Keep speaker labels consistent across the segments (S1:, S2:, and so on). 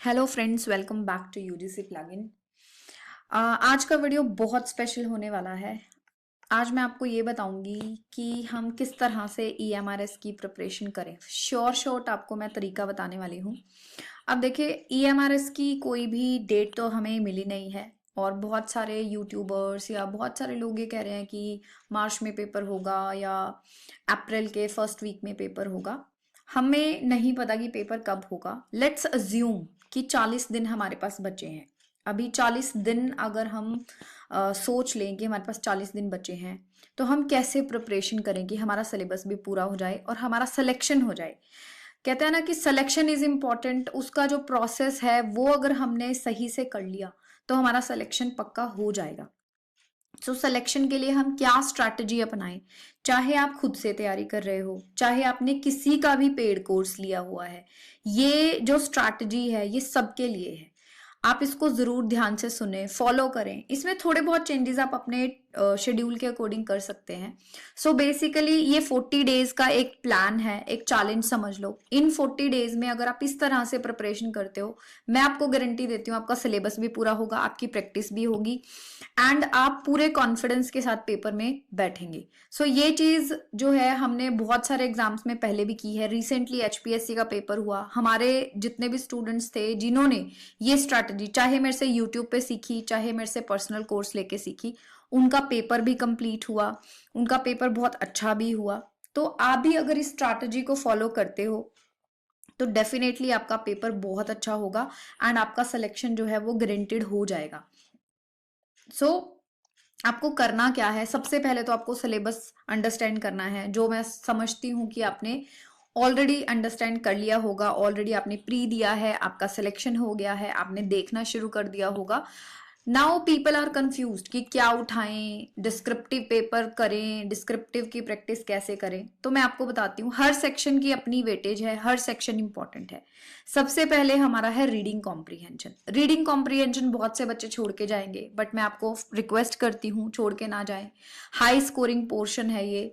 S1: Hello friends, welcome back to UGC plugin. आज का video बहुत स्पेशल होने वाला है। आज मैं आपको ये बताऊंगी कि हम किस तरह से ईएमआरएस की प्रिपरेशन करें। शॉर्ट आपको मैं तरीका बताने वाली हूँ। अब देखिए, ईएमआरएस की कोई भी डेट तो हमें मिली नहीं है और बहुत सारे यूट्यूबर्स या बहुत सारे लोग ये कह रहे हैं कि मार्च में पेपर होगा या अप्रैल के फर्स्ट वीक में पेपर होगा। हमें नहीं पता कि पेपर कब होगा। लेट्स अज्यूम कि 40 दिन हमारे पास बचे हैं। अभी 40 दिन अगर हम सोच लें कि हमारे पास 40 दिन बचे हैं, तो हम कैसे प्रिपरेशन करें कि हमारा सिलेबस भी पूरा हो जाए और हमारा सिलेक्शन हो जाए। कहते हैं ना कि सिलेक्शन इज इम्पॉर्टेंट। उसका जो प्रोसेस है वो अगर हमने सही से कर लिया तो हमारा सिलेक्शन पक्का हो जाएगा। सो सिलेक्शन के लिए हम क्या स्ट्रैटेजी अपनाएं। चाहे आप खुद से तैयारी कर रहे हो, चाहे आपने किसी का भी पेड कोर्स लिया हुआ है, ये जो स्ट्रैटेजी है ये सबके लिए है। आप इसको जरूर ध्यान से सुने, फॉलो करें। इसमें थोड़े बहुत चेंजेस आप अपने शेड्यूल के अकॉर्डिंग कर सकते हैं। सो बेसिकली ये 40 डेज का एक प्लान है, एक चैलेंज समझ लो। इन 40 डेज में अगर आप इस तरह से प्रिपरेशन करते हो, मैं आपको गारंटी देती हूँ आपका सिलेबस भी पूरा होगा, आपकी प्रैक्टिस भी होगी एंड आप पूरे कॉन्फिडेंस के साथ पेपर में बैठेंगे। सो ये चीज जो है हमने बहुत सारे एग्जाम्स में पहले भी की है। रिसेंटली एचपीएससी का पेपर हुआ, हमारे जितने भी स्टूडेंट्स थे जिन्होंने ये स्ट्रैटेजी चाहे मेरे से यूट्यूब पे सीखी, चाहे मेरे से पर्सनल कोर्स लेके सीखी, उनका पेपर भी कंप्लीट हुआ, उनका पेपर बहुत अच्छा भी हुआ। तो आप भी अगर इस स्ट्रैटेजी को फॉलो करते हो तो डेफिनेटली आपका पेपर बहुत अच्छा होगा एंड आपका सिलेक्शन जो है वो गारंटेड हो जाएगा। सो आपको करना क्या है, सबसे पहले तो आपको सिलेबस अंडरस्टैंड करना है, जो मैं समझती हूँ कि आपने ऑलरेडी अंडरस्टैंड कर लिया होगा। ऑलरेडी आपने प्री दिया है, आपका सिलेक्शन हो गया है, आपने देखना शुरू कर दिया होगा। नाउ पीपल आर कंफ्यूज्ड कि क्या उठाएं, डिस्क्रिप्टिव पेपर करें, डिस्क्रिप्टिव की प्रैक्टिस कैसे करें। तो मैं आपको बताती हूँ, हर सेक्शन की अपनी वेटेज है, हर सेक्शन इंपॉर्टेंट है। सबसे पहले हमारा है रीडिंग कॉम्प्रीहेंशन। रीडिंग कॉम्प्रीहेंशन बहुत से बच्चे छोड़ के जाएंगे, बट मैं आपको रिक्वेस्ट करती हूँ छोड़ के ना जाएं। हाई स्कोरिंग पोर्शन है ये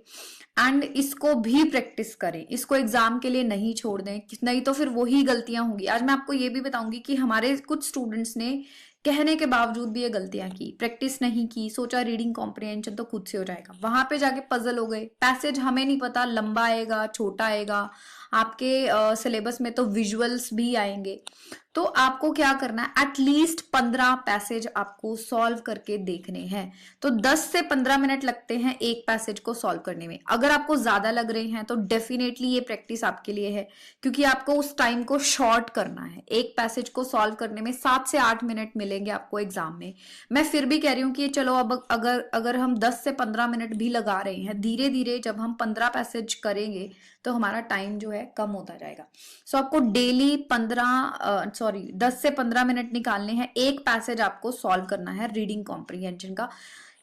S1: एंड इसको भी प्रैक्टिस करें, इसको एग्जाम के लिए नहीं छोड़ दें, नहीं तो फिर वही गलतियां होंगी। आज मैं आपको ये भी बताऊंगी कि हमारे कुछ स्टूडेंट्स ने कहने के बावजूद भी ये गलतियां की, प्रैक्टिस नहीं की, सोचा रीडिंग कॉम्प्रिहेंशन तो खुद से हो जाएगा, वहां पे जाके पजल हो गए। पैसेज हमें नहीं पता लंबा आएगा छोटा आएगा, आपके सिलेबस में तो विजुअल्स भी आएंगे। तो आपको क्या करना है, एटलीस्ट 15 पैसेज आपको सॉल्व करके देखने हैं। तो 10 से 15 मिनट लगते हैं एक पैसेज को सॉल्व करने में। अगर आपको ज्यादा लग रहे हैं तो डेफिनेटली ये प्रैक्टिस आपके लिए है, क्योंकि आपको उस टाइम को शॉर्ट करना है। एक पैसेज को सॉल्व करने में 7 से 8 मिनट मिलेंगे आपको एग्जाम में। मैं फिर भी कह रही हूँ कि चलो अब अगर अगर हम 10 से 15 मिनट भी लगा रहे हैं, धीरे धीरे जब हम 15 पैसेज करेंगे तो हमारा टाइम जो है कम होता जाएगा। सो आपको डेली 10 से 15 मिनट निकालने हैं, एक पैसेज आपको सॉल्व करना है रीडिंग कॉम्प्रिहेंशन का।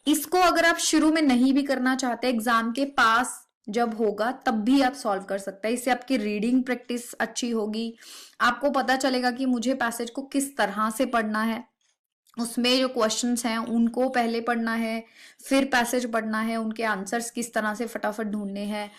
S1: इसको अगर आप शुरू में नहीं भी करना चाहते, एग्जाम के पास जब होगा तब भी आप सॉल्व कर सकते हैं। इससे आपकी रीडिंग प्रैक्टिस अच्छी होगी, आपको पता चलेगा कि मुझे पैसेज को किस तरह से पढ़ना है, उसमें जो क्वेश्चंस हैं उनको पहले पढ़ना है, फिर पैसेज पढ़ना है, उनके आंसर्स किस तरह से फटाफट ढूंढने हैं,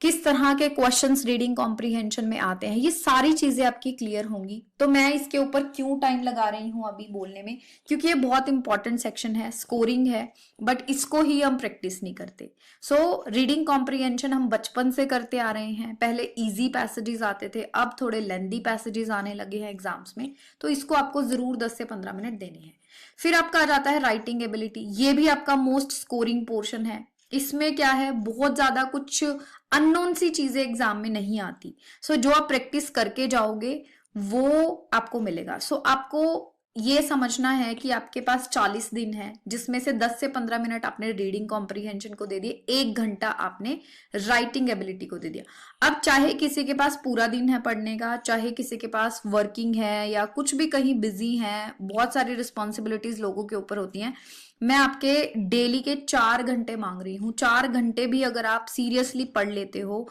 S1: किस तरह के क्वेश्चंस रीडिंग कॉम्प्रिहेंशन में आते हैं, ये सारी चीजें आपकी क्लियर होंगी। तो मैं इसके ऊपर क्यों टाइम लगा रही हूं अभी बोलने में, क्योंकि ये बहुत इंपॉर्टेंट सेक्शन है, स्कोरिंग है, बट इसको ही हम प्रैक्टिस नहीं करते। सो रीडिंग कॉम्प्रिहेंशन हम बचपन से करते आ रहे हैं। पहले इजी पैसेजेस आते थे, अब थोड़े लेंदी पैसेजेस आने लगे हैं एग्जाम्स में, तो इसको आपको जरूर 10 से 15 मिनट देनी है। फिर आपका आ जाता है राइटिंग एबिलिटी, ये भी आपका मोस्ट स्कोरिंग पोर्शन है। इसमें क्या है, बहुत ज्यादा कुछ अननोन सी चीजें एग्जाम में नहीं आती। सो जो आप प्रैक्टिस करके जाओगे वो आपको मिलेगा। सो आपको ये समझना है कि आपके पास 40 दिन है, जिसमें से 10 से 15 मिनट आपने रीडिंग कॉम्प्रिहेंशन को दे दिए, 1 घंटा आपने राइटिंग एबिलिटी को दे दिया। अब चाहे किसी के पास पूरा दिन है पढ़ने का, चाहे किसी के पास वर्किंग है या कुछ भी कहीं बिजी है, बहुत सारी रिस्पॉन्सिबिलिटीज लोगों के ऊपर होती हैं, मैं आपके डेली के 4 घंटे मांग रही हूँ। 4 घंटे भी अगर आप सीरियसली पढ़ लेते हो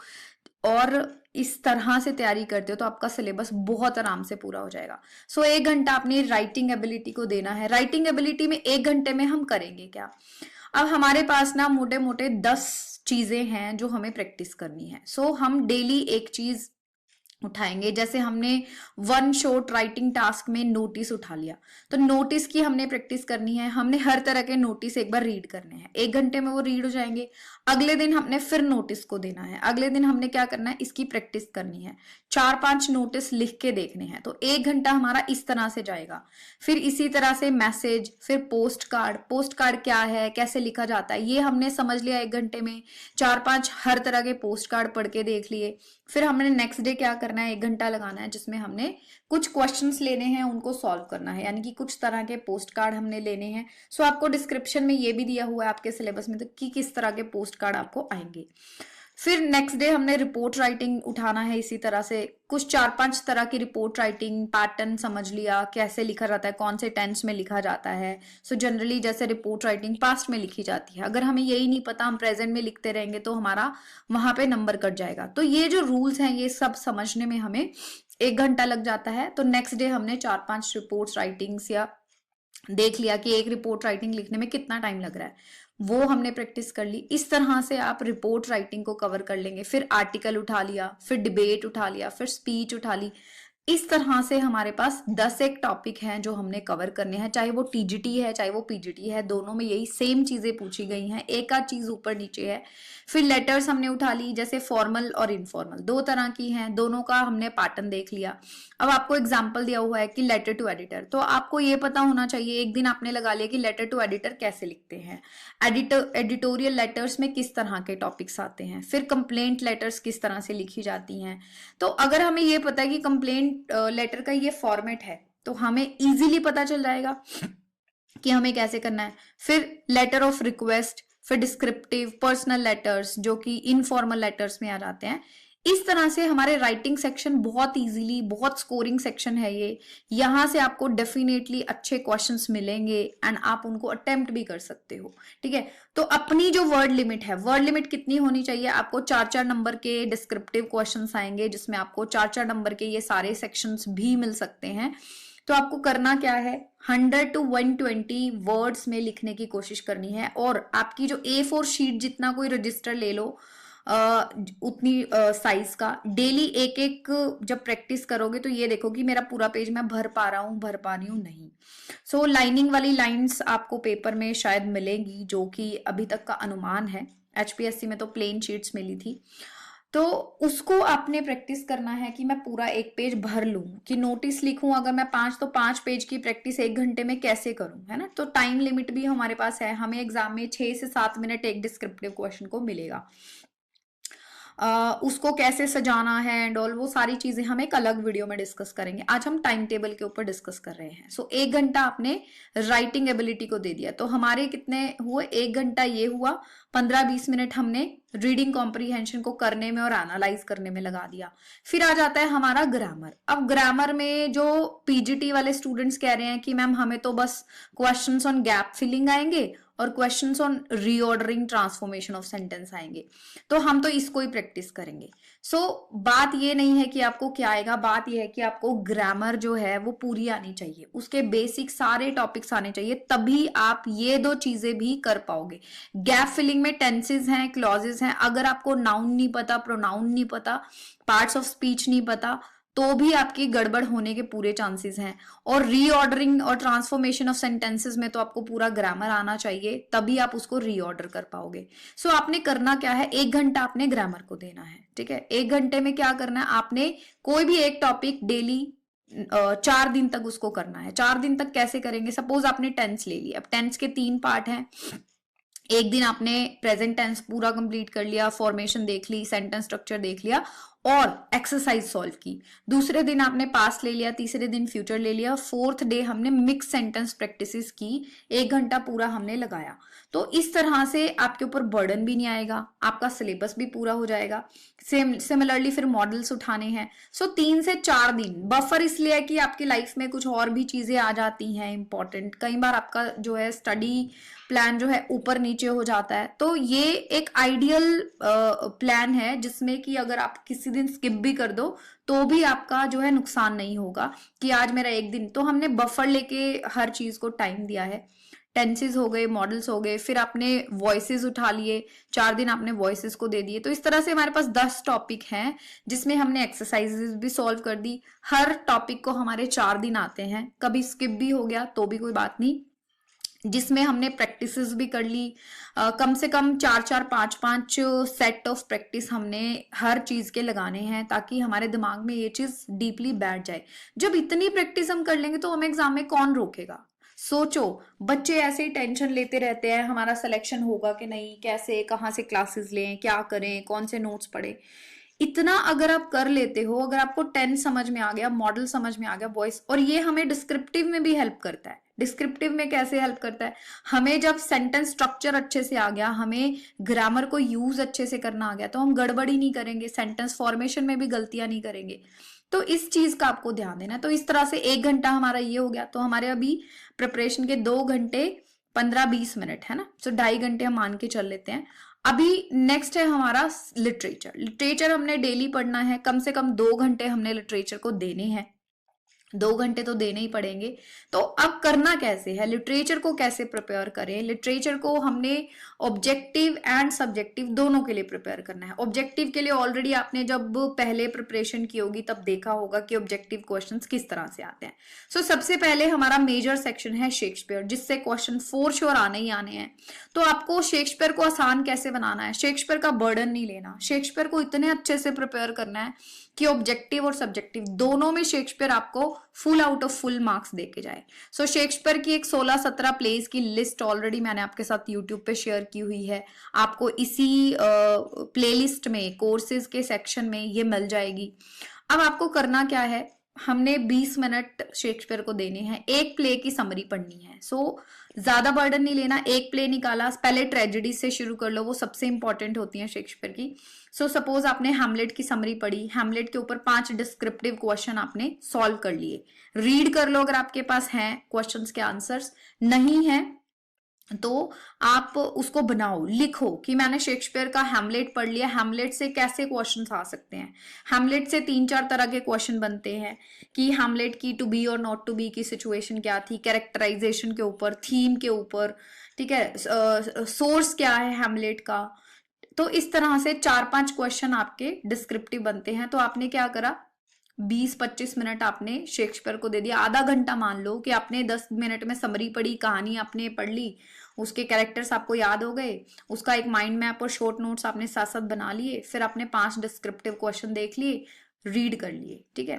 S1: और इस तरह से तैयारी करते हो तो आपका सिलेबस बहुत आराम से पूरा हो जाएगा। सो 1 घंटा अपनी राइटिंग एबिलिटी को देना है। राइटिंग एबिलिटी में 1 घंटे में हम करेंगे क्या, अब हमारे पास ना मोटे मोटे 10 चीजें हैं जो हमें प्रैक्टिस करनी है। सो हम डेली एक चीज उठाएंगे। जैसे हमने वन शॉट राइटिंग टास्क में नोटिस उठा लिया, तो नोटिस की हमने प्रैक्टिस करनी है। हमने हर तरह के नोटिस एक बार रीड करने हैं, 1 घंटे में वो रीड हो जाएंगे। अगले दिन हमने फिर नोटिस को देना है, अगले दिन हमने क्या करना है, इसकी प्रैक्टिस करनी है। 4-5 नोटिस लिख के देखने हैं, तो 1 घंटा हमारा इस तरह से जाएगा। फिर इसी तरह से मैसेज, फिर पोस्ट कार्ड। पोस्ट कार्ड क्या है, कैसे लिखा जाता है, ये हमने समझ लिया 1 घंटे में। 4-5 हर तरह के पोस्ट कार्ड पढ़ के देख लिए। फिर हमने नेक्स्ट डे क्या करना है, 1 घंटा लगाना है, जिसमें हमने कुछ क्वेश्चंस लेने हैं, उनको सॉल्व करना है, यानी कि कुछ तरह के पोस्ट कार्ड हमने लेने हैं। सो आपको डिस्क्रिप्शन में ये भी दिया हुआ है आपके सिलेबस में, तो कि किस तरह के पोस्ट कार्ड आपको आएंगे। फिर नेक्स्ट डे हमने रिपोर्ट राइटिंग उठाना है। इसी तरह से कुछ 4-5 तरह की रिपोर्ट राइटिंग पैटर्न समझ लिया, कैसे लिखा जाता है, कौन से टेंस में लिखा जाता है। सो जनरली जैसे रिपोर्ट राइटिंग पास्ट में लिखी जाती है, अगर हमें यही नहीं पता, हम प्रेजेंट में लिखते रहेंगे तो हमारा वहां पे नंबर कट जाएगा। तो ये जो रूल्स हैं, ये सब समझने में हमें 1 घंटा लग जाता है। तो नेक्स्ट डे हमने 4-5 रिपोर्ट्स राइटिंग्स या देख लिया कि एक रिपोर्ट राइटिंग लिखने में कितना टाइम लग रहा है, वो हमने प्रैक्टिस कर ली। इस तरह से आप रिपोर्ट राइटिंग को कवर कर लेंगे। फिर आर्टिकल उठा लिया, फिर डिबेट उठा लिया, फिर स्पीच उठा ली। इस तरह से हमारे पास 10 एक टॉपिक हैं जो हमने कवर करने हैं, चाहे वो टीजीटी है चाहे वो पीजीटी है, दोनों में यही सेम चीजें पूछी गई हैं, एक आध चीज ऊपर नीचे है। फिर लेटर्स हमने उठा ली, जैसे फॉर्मल और इनफॉर्मल, 2 तरह की हैं, दोनों का हमने पैटर्न देख लिया। अब आपको एग्जाम्पल दिया हुआ है कि लेटर टू एडिटर, तो आपको ये पता होना चाहिए, एक दिन आपने लगा लिया कि लेटर टू एडिटर कैसे लिखते हैं, एडिटोरियल लेटर्स में किस तरह के टॉपिक्स आते हैं, फिर कंप्लेंट लेटर्स किस तरह से लिखी जाती हैं। तो अगर हमें ये पता है कि कंप्लेंट लेटर का ये फॉर्मेट है, तो हमें इजीली पता चल जाएगा कि हमें कैसे करना है। फिर लेटर ऑफ रिक्वेस्ट, फिर डिस्क्रिप्टिव, पर्सनल लेटर्स जो कि इनफॉर्मल लेटर्स में आ जाते हैं। इस तरह से हमारे राइटिंग सेक्शन बहुत इजीली, बहुत स्कोरिंग सेक्शन है ये। यहां से आपको डेफिनेटली अच्छे क्वेश्चंस मिलेंगे एंड आप उनको अटेम्प्ट भी कर सकते हो। ठीक है, तो अपनी जो वर्ड लिमिट है, वर्ड लिमिट कितनी होनी चाहिए, आपको 4-4 नंबर के डिस्क्रिप्टिव क्वेश्चंस आएंगे, जिसमें आपको 4-4 नंबर के ये सारे सेक्शंस भी मिल सकते हैं। तो आपको करना क्या है, 100 to 120 वर्ड्स में लिखने की कोशिश करनी है। और आपकी जो A4 शीट, जितना कोई रजिस्टर ले लो उतनी साइज का, डेली एक एक जब प्रैक्टिस करोगे तो ये देखो कि मेरा पूरा पेज मैं भर पा रहा हूं, भर पा रही हूं नहीं। सो लाइनिंग वाली लाइंस आपको पेपर में शायद मिलेगी, जो कि अभी तक का अनुमान है। HPSC में तो प्लेन शीट्स मिली थी, तो उसको आपने प्रैक्टिस करना है कि मैं पूरा एक पेज भर लूं, कि नोटिस लिखूं अगर मैं 5, तो 5 पेज की प्रैक्टिस 1 घंटे में कैसे करूं, है ना। तो टाइम लिमिट भी हमारे पास है, हमें एग्जाम में 6 से 7 मिनट एक डिस्क्रिप्टिव क्वेश्चन को मिलेगा। उसको कैसे सजाना है एंड ऑल, वो सारी चीजें हम एक अलग वीडियो में डिस्कस करेंगे। आज हम टाइम टेबल के ऊपर डिस्कस कर रहे हैं। सो 1 घंटा आपने राइटिंग एबिलिटी को दे दिया, तो हमारे कितने हुए, 1 घंटा ये हुआ, 15-20 मिनट हमने रीडिंग कॉम्प्रीहेंशन को करने में और एनालाइज करने में लगा दिया। फिर आ जाता है हमारा ग्रामर। अब ग्रामर में जो पीजीटी वाले स्टूडेंट्स कह रहे हैं कि मैम हमें तो बस क्वेश्चंस ऑन गैप फिलिंग आएंगे और questions on reordering transformation of sentence आएंगे, तो हम तो इसको ही प्रैक्टिस करेंगे। बात ये नहीं है कि आपको क्या आएगा, बात ये है कि आपको ग्रामर जो है वो पूरी आनी चाहिए, उसके बेसिक सारे टॉपिक्स आने चाहिए, तभी आप ये 2 चीजें भी कर पाओगे। गैप फिलिंग में टेंसेस हैं, क्लॉजेस हैं, अगर आपको नाउन नहीं पता, प्रोनाउन नहीं पता, पार्ट्स ऑफ स्पीच नहीं पता, तो भी आपकी गड़बड़ होने के पूरे चांसेस हैं। और रीऑर्डरिंग और ट्रांसफॉर्मेशन ऑफ सेंटेंसेस में तो आपको पूरा ग्रामर आना चाहिए, तभी आप उसको रीऑर्डर कर पाओगे। आपने करना क्या है, 1 घंटा आपने ग्रामर को देना है। ठीक है, 1 घंटे में क्या करना है, आपने कोई भी एक टॉपिक डेली 4 दिन तक उसको करना है। 4 दिन तक कैसे करेंगे, सपोज आपने टेंस ले लिया, अब टेंस के 3 पार्ट हैं। एक दिन आपने प्रेजेंट टेंस पूरा कंप्लीट कर लिया, फॉर्मेशन देख ली, सेंटेंस स्ट्रक्चर देख लिया और एक्सरसाइज सॉल्व की। दूसरे दिन आपने पास्ट ले लिया, तीसरे दिन फ्यूचर ले लिया, 4th डे हमने मिक्स सेंटेंस प्रैक्टिसेस की, 1 घंटा पूरा हमने लगाया। तो इस तरह से आपके ऊपर बर्डन भी नहीं आएगा, आपका सिलेबस भी पूरा हो जाएगा। सिमिलरली फिर मॉडल्स उठाने हैं। 3 से 4 दिन बफर इसलिए है कि आपकी लाइफ में कुछ और भी चीजें आ जाती हैं इंपॉर्टेंट, कई बार आपका जो है स्टडी प्लान जो है ऊपर नीचे हो जाता है। तो ये एक आइडियल प्लान है, जिसमें कि अगर आप किसी दिन स्किप भी कर दो तो भी आपका जो है नुकसान नहीं होगा कि आज मेरा एक दिन, तो हमने बफर लेके हर चीज को टाइम दिया है। टेंसेस हो गए, मॉडल्स हो गए, फिर आपने वॉइसेस उठा लिए, 4 दिन आपने वॉइसेस को दे दिए। तो इस तरह से हमारे पास 10 टॉपिक हैं जिसमें हमने एक्सरसाइजेस भी सॉल्व कर दी। हर टॉपिक को हमारे 4 दिन आते हैं, कभी स्किप भी हो गया तो भी कोई बात नहीं, जिसमें हमने प्रैक्टिसेस भी कर ली। कम से कम 4-4, 5-5 सेट ऑफ प्रैक्टिस हमने हर चीज के लगाने हैं ताकि हमारे दिमाग में ये चीज डीपली बैठ जाए। जब इतनी प्रैक्टिस हम कर लेंगे तो हमें एग्जाम में कौन रोकेगा। सोचो, बच्चे ऐसे ही टेंशन लेते रहते हैं, हमारा सिलेक्शन होगा कि नहीं, कैसे, कहाँ से क्लासेस लें, क्या करें, कौन से नोट्स पढ़े। इतना अगर आप कर लेते हो, अगर आपको 10 समझ में आ गया, मॉडल समझ में आ गया, वॉइस, और ये हमें डिस्क्रिप्टिव में भी हेल्प करता है। डिस्क्रिप्टिव में कैसे हेल्प करता है, हमें जब सेंटेंस स्ट्रक्चर अच्छे से आ गया, हमें ग्रामर को यूज अच्छे से करना आ गया, तो हम गड़बड़ी नहीं करेंगे, सेंटेंस फॉर्मेशन में भी गलतियां नहीं करेंगे। तो इस चीज का आपको ध्यान देना है। तो इस तरह से 1 घंटा हमारा ये हो गया। तो हमारे अभी प्रिपरेशन के 2 घंटे 15-20 मिनट है ना, तो 2.5 घंटे हम मान के चल लेते हैं। अभी नेक्स्ट है हमारा लिटरेचर। लिटरेचर हमने डेली पढ़ना है, कम से कम 2 घंटे हमने लिटरेचर को देने हैं, 2 घंटे तो देने ही पड़ेंगे। तो अब करना कैसे है, लिटरेचर को कैसे प्रिपेयर करें। लिटरेचर को हमने ऑब्जेक्टिव एंड सब्जेक्टिव दोनों के लिए प्रिपेयर करना है। ऑब्जेक्टिव के लिए ऑलरेडी आपने जब पहले प्रिपरेशन की होगी तब देखा होगा कि ऑब्जेक्टिव क्वेश्चंस किस तरह से आते हैं। सो सबसे पहले हमारा मेजर सेक्शन है शेक्सपियर, जिससे क्वेश्चन फोर श्योर आने ही आने हैं। तो आपको शेक्सपियर को आसान कैसे बनाना है, शेक्सपियर का बर्डन नहीं लेना, शेक्सपियर को इतने अच्छे से प्रिपेयर करना है कि ऑब्जेक्टिव और सब्जेक्टिव दोनों में शेक्सपियर आपको full out of full marks देके जाए। सो शेक्सपियर की एक 16-17 प्लेस की लिस्ट ऑलरेडी मैंने आपके साथ यूट्यूब पे शेयर की हुई है, आपको इसी प्लेलिस्ट में कोर्सेज के सेक्शन में ये मिल जाएगी। अब आपको करना क्या है, हमने 20 मिनट शेक्सपियर को देने हैं, एक प्ले की समरी पढ़नी है। सो ज्यादा बर्डन नहीं लेना, एक प्ले निकाला, पहले ट्रेजेडी से शुरू कर लो, वो सबसे इंपॉर्टेंट होती है शेक्सपियर की। सो सपोज आपने हैमलेट की समरी पढ़ी, हैमलेट के ऊपर 5 डिस्क्रिप्टिव क्वेश्चन आपने सॉल्व कर लिए, रीड कर लो अगर आपके पास हैं क्वेश्चंस के आंसर्स, नहीं है तो आप उसको बनाओ, लिखो कि मैंने शेक्सपियर का हैमलेट पढ़ लिया, हैमलेट से कैसे क्वेश्चंस आ सकते हैं। हैमलेट से 3-4 तरह के क्वेश्चन बनते हैं कि हैमलेट की टू बी और नॉट टू बी की सिचुएशन क्या थी, कैरेक्टराइजेशन के ऊपर, थीम के ऊपर, ठीक है, सोर्स क्या है हैमलेट का। तो इस तरह से 4-5 क्वेश्चन आपके डिस्क्रिप्टिव बनते हैं। तो आपने क्या करा, 20-25 मिनट आपने शेक्सपियर को दे दिया, आधा घंटा मान लो कि आपने 10 मिनट में समरी पढ़ी, कहानी आपने पढ़ ली, उसके कैरेक्टर्स आपको याद हो गए, उसका एक माइंड मैप और शॉर्ट नोट्स आपने साथ साथ बना लिए, फिर आपने 5 डिस्क्रिप्टिव क्वेश्चन देख लिए, रीड कर लिए, ठीक है।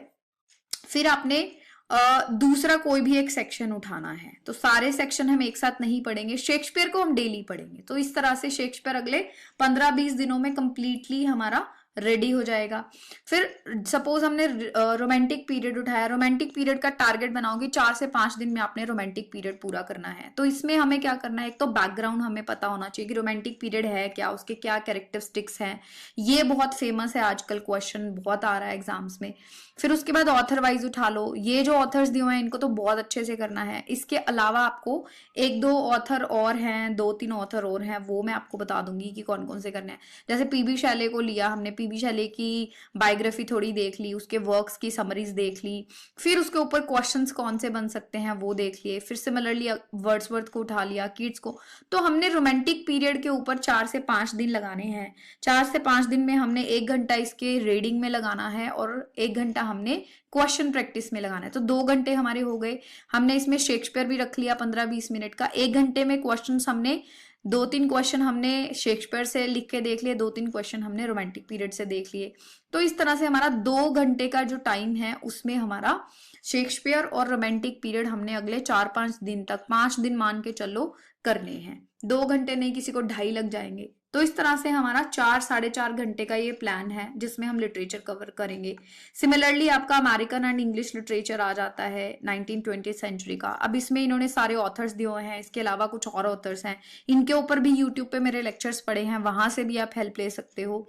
S1: फिर आपने दूसरा कोई भी एक सेक्शन उठाना है। तो सारे सेक्शन हम एक साथ नहीं पढ़ेंगे, शेक्सपियर को हम डेली पढ़ेंगे। तो इस तरह से शेक्सपियर अगले 15-20 दिनों में कंप्लीटली हमारा रेडी हो जाएगा। फिर सपोज हमने रोमांटिक पीरियड उठाया, रोमांटिक पीरियड का टारगेट बनाओगे 4 से 5 दिन में आपने रोमांटिक पीरियड पूरा करना है। तो इसमें हमें क्या करना है, एक तो बैकग्राउंड हमें पता होना चाहिए कि रोमांटिक पीरियड है क्या, उसके क्या कैरेक्टरिस्टिक्स हैं, ये बहुत फेमस है आजकल, क्वेश्चन बहुत आ रहा है एग्जाम्स में। फिर उसके बाद ऑथर वाइज उठा लो, ये जो ऑथर्स दिए हुए हैं इनको तो बहुत अच्छे से करना है। इसके अलावा आपको 1-2 ऑथर और हैं, 2-3 ऑथर और हैं, वो मैं आपको बता दूंगी कि कौन कौन से करने हैं। जैसे पीबी शैले को लिया हमने, पीबी शैले की बायोग्राफी थोड़ी देख ली, उसके वर्क्स की समरीज देख ली, फिर उसके ऊपर क्वेश्चंस कौन से बन सकते हैं वो देख लिए। फिर सिमिलरली वर्ड्सवर्थ को उठा लिया, कीट्स को। तो हमने रोमांटिक पीरियड के ऊपर 4 से 5 दिन लगाने हैं। 4 से 5 दिन में हमने 1 घंटा इसके रीडिंग में लगाना है और 1 घंटा हमने क्वेश्चन प्रैक्टिस में लगाना है। तो 2 घंटे हमारे हो गए। हमने इसमें शेक्सपियर भी रख लिया 15-20 मिनट का। 1 घंटे में क्वेश्चन हमने 2-3 क्वेश्चन हमने शेक्सपियर से लिख के देख लिए, 2-3 क्वेश्चन हमने रोमांटिक पीरियड से देख लिए। तो इस तरह से हमारा 2 घंटे का जो टाइम है उसमें हमारा शेक्सपियर और रोमांटिक पीरियड हमने अगले 4-5 दिन तक, 5 दिन मान के चलो, करने हैं। 2 घंटे नहीं, किसी को 2.5 लग जाएंगे। तो इस तरह से हमारा 4-4.5 घंटे का ये प्लान है जिसमें हम लिटरेचर कवर करेंगे। सिमिलरली आपका अमेरिकन एंड इंग्लिश लिटरेचर आ जाता है 19th-20th सेंचुरी का। अब इसमें इन्होंने सारे ऑथर्स दिए हुए हैं, इसके अलावा कुछ और ऑथर्स हैं, इनके ऊपर भी यूट्यूब पे मेरे लेक्चर्स पड़े हैं, वहां से भी आप हेल्प ले सकते हो।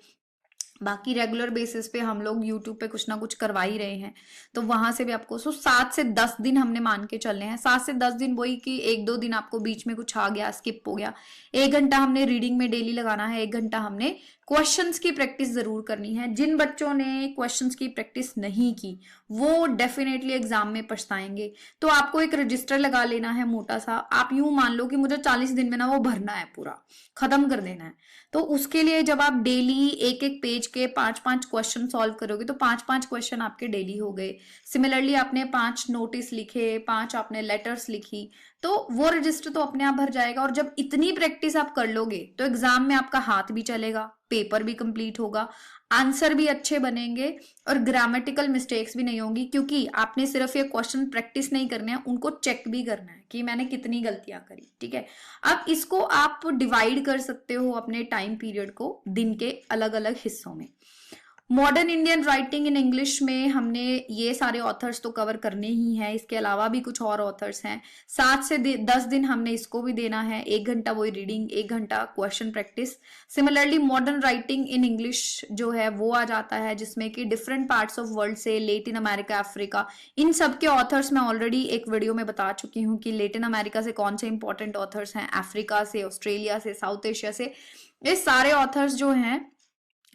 S1: बाकी रेगुलर बेसिस पे हम लोग यूट्यूब पे कुछ ना कुछ करवा ही रहे हैं, तो वहां से भी आपको 7 से 10 दिन हमने मान के चलने हैं। 7 से 10 दिन वही कि 1-2 दिन आपको बीच में कुछ आ गया, स्किप हो गया। 1 घंटा हमने रीडिंग में डेली लगाना है, 1 घंटा हमने क्वेश्चंस की प्रैक्टिस जरूर करनी है। जिन बच्चों ने क्वेश्चंस की प्रैक्टिस नहीं की वो डेफिनेटली एग्जाम में पछताएंगे। तो आपको एक रजिस्टर लगा लेना है मोटा सा। आप यूं मान लो कि मुझे 40 दिन में ना वो भरना है, पूरा खत्म कर देना है। तो उसके लिए जब आप डेली एक एक पेज के 5-5 क्वेश्चन सॉल्व करोगे तो 5-5 क्वेश्चन आपके डेली हो गए। सिमिलरली आपने 5 नोटिस लिखे, 5 आपने लेटर्स लिखी, तो वो रजिस्टर तो अपने आप भर जाएगा। और जब इतनी प्रैक्टिस आप कर लोगे तो एग्जाम में आपका हाथ भी चलेगा, पेपर भी कंप्लीट होगा, आंसर भी अच्छे बनेंगे और ग्रामेटिकल मिस्टेक्स भी नहीं होंगी, क्योंकि आपने सिर्फ ये क्वेश्चन प्रैक्टिस नहीं करने हैं, उनको चेक भी करना है कि मैंने कितनी गलतियां करी। ठीक है, अब इसको आप डिवाइड कर सकते हो अपने टाइम पीरियड को दिन के अलग अलग हिस्सों में। Modern Indian writing in English में हमने ये सारे ऑथर्स तो कवर करने ही हैं, इसके अलावा भी कुछ और ऑथर्स हैं। 7 से 10 दिन हमने इसको भी देना है, 1 घंटा वही रीडिंग, 1 घंटा question practice. Similarly modern writing in English जो है वो आ जाता है, जिसमें कि डिफरेंट पार्ट्स ऑफ वर्ल्ड से, लेटिन अमेरिका, अफ्रीका, इन सब के ऑथर्स मैं ऑलरेडी एक वीडियो में बता चुकी हूँ कि लेटिन अमेरिका से कौन से इंपॉर्टेंट ऑथर्स हैं, अफ्रीका से, ऑस्ट्रेलिया से, साउथ एशिया से। ये सारे ऑथर्स जो हैं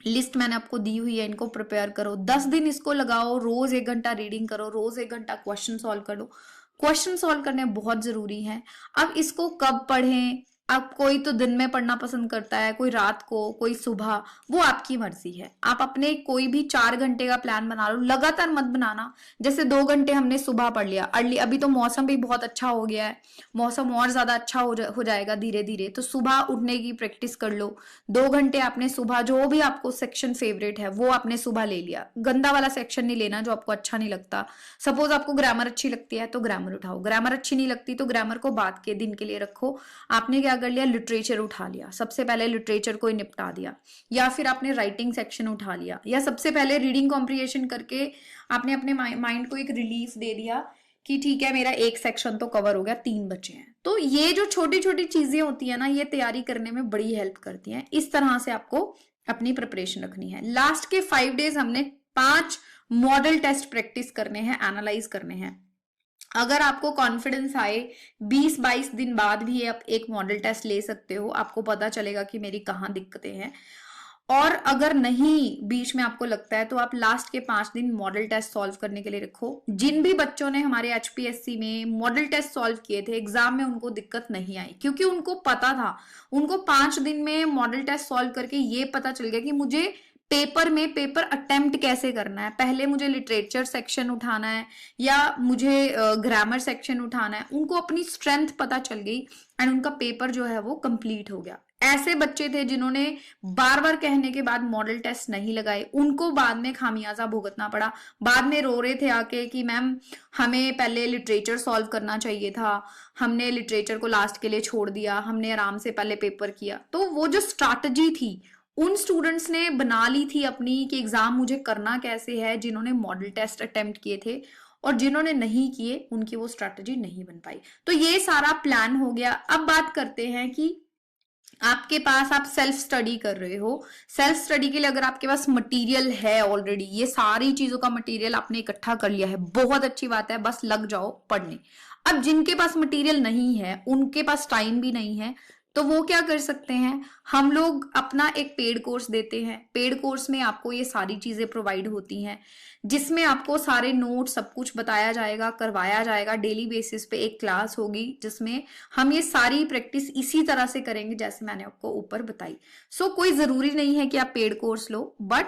S1: लिस्ट मैंने आपको दी हुई है, इनको प्रिपेयर करो। 10 दिन इसको लगाओ, रोज 1 घंटा रीडिंग करो, रोज 1 घंटा क्वेश्चन सॉल्व करो। क्वेश्चन सॉल्व करने बहुत जरूरी है। अब इसको कब पढ़ें, अब कोई तो दिन में पढ़ना पसंद करता है, कोई रात को, कोई सुबह, वो आपकी मर्जी है। आप अपने कोई भी 4 घंटे का प्लान बना लो, लगातार मत बनाना। जैसे 2 घंटे हमने सुबह पढ़ लिया अर्ली, अभी तो मौसम भी बहुत अच्छा हो गया है, मौसम और ज्यादा अच्छा हो जाएगा धीरे धीरे, तो सुबह उठने की प्रैक्टिस कर लो। 2 घंटे आपने सुबह, जो भी आपको सेक्शन फेवरेट है वो आपने सुबह ले लिया। गंदा वाला सेक्शन नहीं लेना जो आपको अच्छा नहीं लगता। सपोज आपको ग्रामर अच्छी लगती है तो ग्रामर उठाओ, ग्रामर अच्छी नहीं लगती तो ग्रामर को बाद के दिन के लिए रखो। आपने क्या कर लिया, लिटरेचर उठा लिया, सबसे पहले लिटरेचर को ही निपटा दिया, या फिर आपने राइटिंग सेक्शन उठा लिया, या सबसे पहले रीडिंग कॉम्प्रिहेंशन करके आपने अपने माइंड को एक रिलीफ दे दिया कि ठीक है मेरा एक सेक्शन तो कवर हो गया, 3 बचे हैं। तो ये जो छोटी छोटी चीजें होती है ना, ये तैयारी करने में बड़ी हेल्प करती हैं। इस तरह से आपको अपनी प्रिपरेशन रखनी है। लास्ट के 5 डेज हमने 5 मॉडल टेस्ट प्रैक्टिस करने हैं, एनालाइज करने हैं। अगर आपको कॉन्फिडेंस आए, 20-22 दिन बाद भी आप एक मॉडल टेस्ट ले सकते हो, आपको पता चलेगा कि मेरी कहाँ दिक्कतें हैं। और अगर नहीं बीच में आपको लगता है तो आप लास्ट के 5 दिन मॉडल टेस्ट सॉल्व करने के लिए रखो। जिन भी बच्चों ने हमारे एचपीएससी में मॉडल टेस्ट सॉल्व किए थे, एग्जाम में उनको दिक्कत नहीं आई, क्योंकि उनको पता था, उनको 5 दिन में मॉडल टेस्ट सॉल्व करके ये पता चल गया कि मुझे पेपर अटेम्प्ट कैसे करना है। पहले मुझे लिटरेचर सेक्शन उठाना है या मुझे ग्रामर सेक्शन उठाना है, उनको अपनी स्ट्रेंथ पता चल गई एंड उनका पेपर जो है वो कंप्लीट हो गया। ऐसे बच्चे थे जिन्होंने बार बार कहने के बाद मॉडल टेस्ट नहीं लगाए, उनको बाद में खामियाजा भुगतना पड़ा। बाद में रो रहे थे आके कि मैम हमें पहले लिटरेचर सॉल्व करना चाहिए था, हमने लिटरेचर को लास्ट के लिए छोड़ दिया, हमने आराम से पहले पेपर किया। तो वो जो स्ट्रैटेजी थी उन स्टूडेंट्स ने बना ली थी अपनी कि एग्जाम मुझे करना कैसे है, जिन्होंने मॉडल टेस्ट अटेम्प्ट किए थे। और जिन्होंने नहीं किए उनकी वो स्ट्रैटेजी नहीं बन पाई। तो ये सारा प्लान हो गया। अब बात करते हैं कि आपके पास, आप सेल्फ स्टडी कर रहे हो, सेल्फ स्टडी के लिए अगर आपके पास मटेरियल है ऑलरेडी, ये सारी चीजों का मटेरियल आपने इकट्ठा कर लिया है, बहुत अच्छी बात है, बस लग जाओ पढ़ने। अब जिनके पास मटेरियल नहीं है, उनके पास टाइम भी नहीं है, तो वो क्या कर सकते हैं, हम लोग अपना एक पेड कोर्स देते हैं। पेड कोर्स में आपको ये सारी चीजें प्रोवाइड होती हैं, जिसमें आपको सारे नोट सब कुछ बताया जाएगा, करवाया जाएगा। डेली बेसिस पे एक क्लास होगी जिसमें हम ये सारी प्रैक्टिस इसी तरह से करेंगे जैसे मैंने आपको ऊपर बताई। सो कोई जरूरी नहीं है कि आप पेड कोर्स लो, बट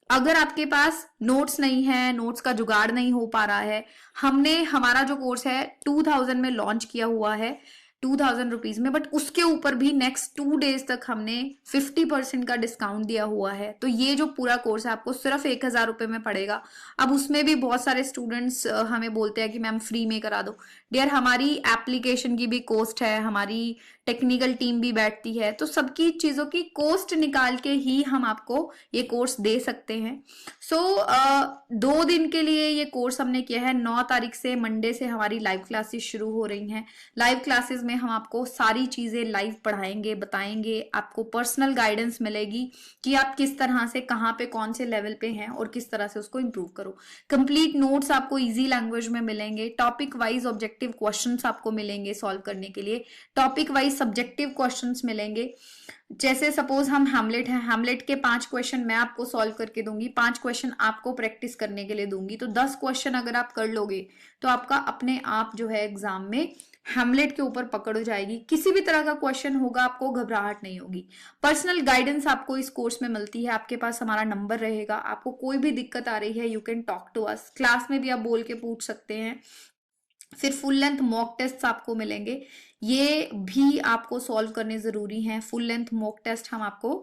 S1: अगर आपके पास नोट्स नहीं है, नोट्स का जुगाड़ नहीं हो पा रहा है, हमने हमारा जो कोर्स है 2000 में लॉन्च किया हुआ है, 2000 रुपीज में, बट उसके ऊपर भी नेक्स्ट 2 डेज तक हमने 50% का डिस्काउंट दिया हुआ है। तो ये जो पूरा कोर्स है आपको सिर्फ 1000 रुपए में पड़ेगा। अब उसमें भी बहुत सारे स्टूडेंट्स हमें बोलते हैं कि मैम फ्री में करा दो। डियर, हमारी एप्लीकेशन की भी कॉस्ट है, हमारी टेक्निकल टीम भी बैठती है, तो सबकी चीजों की कॉस्ट निकाल के ही हम आपको ये कोर्स दे सकते हैं। सो 2 दिन के लिए ये कोर्स हमने किया है। 9 तारीख से, मंडे से हमारी लाइव क्लासेस शुरू हो रही हैं। लाइव क्लासेस में हम आपको सारी चीजें लाइव पढ़ाएंगे, बताएंगे, आपको पर्सनल गाइडेंस मिलेगी कि आप किस तरह से, कहाँ पे, कौन से लेवल पे हैं और किस तरह से उसको इम्प्रूव करो। कंप्लीट नोट्स आपको इजी लैंग्वेज में मिलेंगे, टॉपिक वाइज ऑब्जेक्टिव क्वेश्चंस आपको मिलेंगे सॉल्व करने के लिए, टॉपिक वाइज सब्जेक्टिव क्वेश्चंस मिलेंगे। जैसे सपोज हम हैमलेट है, हैमलेट के 5 क्वेश्चन मैं आपको सॉल्व करके दूंगी, 5 क्वेश्चन आपको प्रैक्टिस करने के लिए दूंगी, तो 10 क्वेश्चन अगर आप कर लोगे तो आपका अपने आप जो है एग्जाम में हैमलेट के ऊपर पकड़ हो जाएगी। किसी भी तरह का क्वेश्चन होगा आपको घबराहट नहीं होगी। पर्सनल गाइडेंस आपको इस कोर्स में मिलती है, आपके पास हमारा नंबर रहेगा, आपको कोई भी दिक्कत आ रही है you can talk to us, class में भी आप बोल के पूछ सकते हैं। फिर फुल लेंथ मॉक टेस्ट आपको मिलेंगे, ये भी आपको सॉल्व करने जरूरी हैं। फुल लेंथ मॉक टेस्ट हम आपको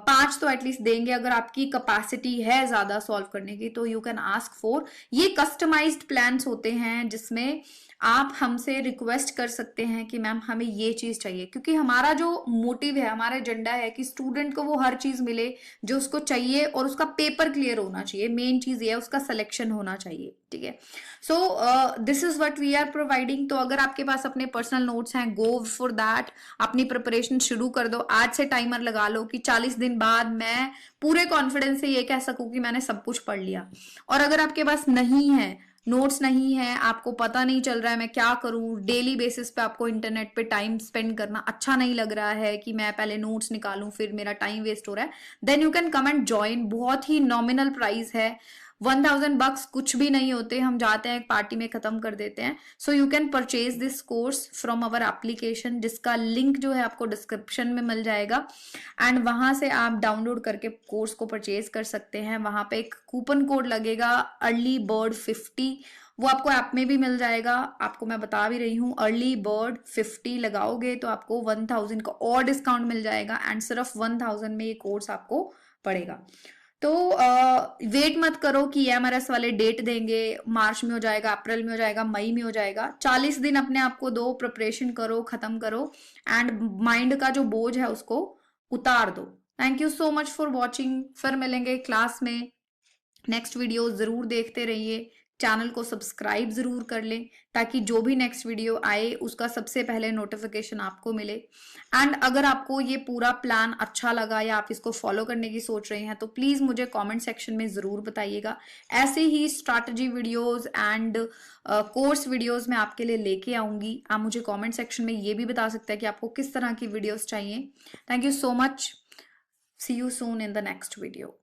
S1: 5 तो एटलीस्ट देंगे, अगर आपकी कैपेसिटी है ज्यादा सॉल्व करने की तो यू कैन आस्क फॉर। ये कस्टमाइज्ड प्लान्स होते हैं जिसमें आप हमसे रिक्वेस्ट कर सकते हैं कि मैम हमें ये चीज चाहिए, क्योंकि हमारा जो मोटिव है, हमारा एजेंडा है कि स्टूडेंट को वो हर चीज मिले जो उसको चाहिए और उसका पेपर क्लियर होना चाहिए। मेन चीज ये है, उसका सिलेक्शन होना चाहिए। ठीक है, so this is what we are providing. तो अगर आपके पास अपने पर्सनल नोट्स हैं, गो फॉर दैट, अपनी प्रिपरेशन शुरू कर दो। आज से टाइमर लगा लो कि 40 दिन बाद मैं पूरे कॉन्फिडेंस से ये कह सकूं कि मैंने सब कुछ पढ़ लिया। और अगर आपके पास नहीं है, नोट्स नहीं है, आपको पता नहीं चल रहा है मैं क्या करूं, डेली बेसिस पे आपको इंटरनेट पे टाइम स्पेंड करना अच्छा नहीं लग रहा है कि मैं पहले नोट्स निकालूं फिर मेरा टाइम वेस्ट हो रहा है, then you can come and join. बहुत ही नॉमिनल प्राइस है, 1000 bucks कुछ भी नहीं होते, हम जाते हैं एक पार्टी में खत्म कर देते हैं। So you can purchase this course from our application, जिसका लिंक जो है आपको डिस्क्रिप्शन में मिल जाएगा, एंड वहां से आप डाउनलोड करके कोर्स को परचेज कर सकते हैं। वहां पे एक कूपन कोड लगेगा अर्ली बर्ड 50, वो आपको ऐप में भी मिल जाएगा। आपको मैं बता भी रही हूँ, अर्ली बर्ड 50 लगाओगे तो आपको 1000 का और डिस्काउंट मिल जाएगा, एंड सिर्फ 1000 में ये कोर्स आपको पड़ेगा। तो वेट मत करो कि एमआरएस वाले डेट देंगे, मार्च में हो जाएगा, अप्रैल में हो जाएगा, मई में हो जाएगा। 40 दिन अपने आप को दो, प्रिपरेशन करो, खत्म करो, एंड माइंड का जो बोझ है उसको उतार दो। Thank you so much for watching. फिर मिलेंगे क्लास में, नेक्स्ट वीडियो जरूर देखते रहिए, चैनल को सब्सक्राइब जरूर कर लें ताकि जो भी नेक्स्ट वीडियो आए उसका सबसे पहले नोटिफिकेशन आपको मिले। एंड अगर आपको ये पूरा प्लान अच्छा लगा या आप इसको फॉलो करने की सोच रहे हैं तो प्लीज मुझे कमेंट सेक्शन में जरूर बताइएगा। ऐसे ही strategy videos and course videos मैं आपके लिए लेके आऊंगी। आप मुझे कमेंट सेक्शन में ये भी बता सकते हैं कि आपको किस तरह की वीडियोस चाहिए। Thank you so much, see you soon in the next video.